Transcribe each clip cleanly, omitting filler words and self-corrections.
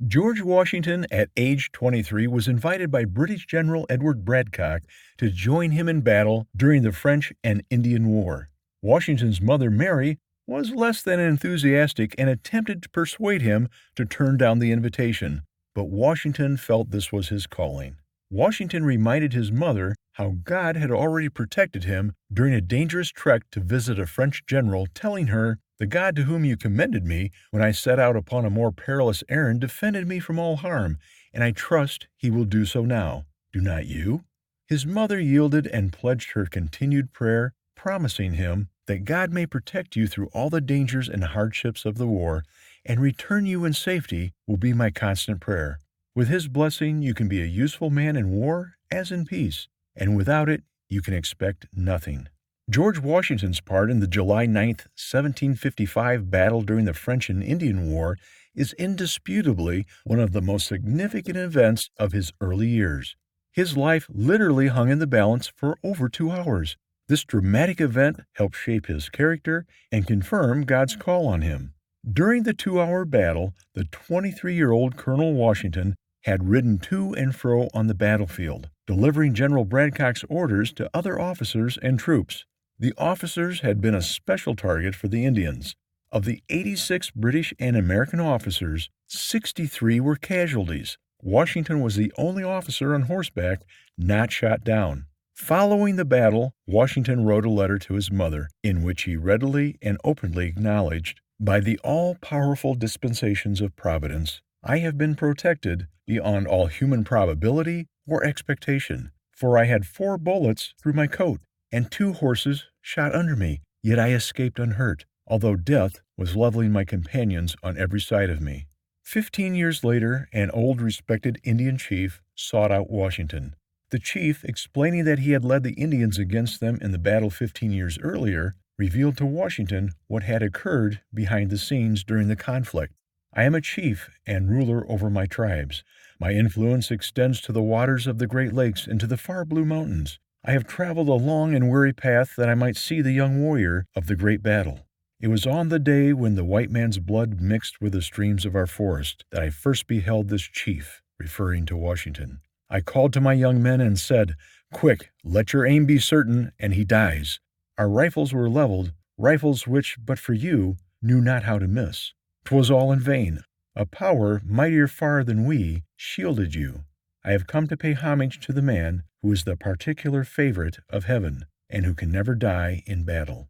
George Washington, at age 23, was invited by British General Edward Braddock to join him in battle during the French and Indian War. Washington's mother, Mary, was less than enthusiastic and attempted to persuade him to turn down the invitation, but Washington felt this was his calling. Washington reminded his mother how God had already protected him during a dangerous trek to visit a French general, telling her, "The God to whom you commended me when I set out upon a more perilous errand defended me from all harm, and I trust he will do so now. Do not you?" His mother yielded and pledged her continued prayer, promising him that God may protect you through all the dangers and hardships of the war, and return you in safety will be my constant prayer. With his blessing, you can be a useful man in war as in peace, and without it, you can expect nothing. George Washington's part in the July 9th, 1755 battle during the French and Indian War is indisputably one of the most significant events of his early years. His life literally hung in the balance for over 2 hours. This dramatic event helped shape his character and confirm God's call on him. During the 2-hour battle, the 23-year-old Colonel Washington had ridden to and fro on the battlefield, delivering General Braddock's orders to other officers and troops. The officers had been a special target for the Indians. Of the 86 British and American officers, 63 were casualties. Washington was the only officer on horseback not shot down. Following the battle, Washington wrote a letter to his mother in which he readily and openly acknowledged, "By the all-powerful dispensations of Providence, I have been protected beyond all human probability or expectation, for I had 4 bullets through my coat, and 2 horses shot under me, yet I escaped unhurt, although death was leveling my companions on every side of me." 15 years later, an old respected Indian chief sought out Washington. The chief, explaining that he had led the Indians against them in the battle 15 years earlier, revealed to Washington what had occurred behind the scenes during the conflict. "I am a chief and ruler over my tribes. My influence extends to the waters of the Great Lakes and to the far blue mountains. I have traveled a long and weary path that I might see the young warrior of the great battle. It was on the day when the white man's blood mixed with the streams of our forest that I first beheld this chief," referring to Washington. "I called to my young men and said, 'Quick, let your aim be certain, and he dies.' Our rifles were leveled, rifles which, but for you, knew not how to miss. 'Twas all in vain. A power mightier far than we shielded you. I have come to pay homage to the man who is the particular favorite of heaven, and who can never die in battle."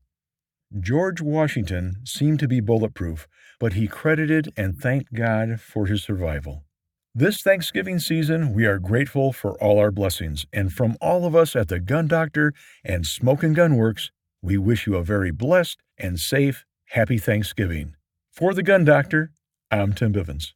George Washington seemed to be bulletproof, but he credited and thanked God for his survival. This Thanksgiving season, we are grateful for all our blessings, and from all of us at the Gun Doctor and Smoke and Gun Works, we wish you a very blessed and safe, happy Thanksgiving. For the Gun Doctor, I'm Tim Bivens.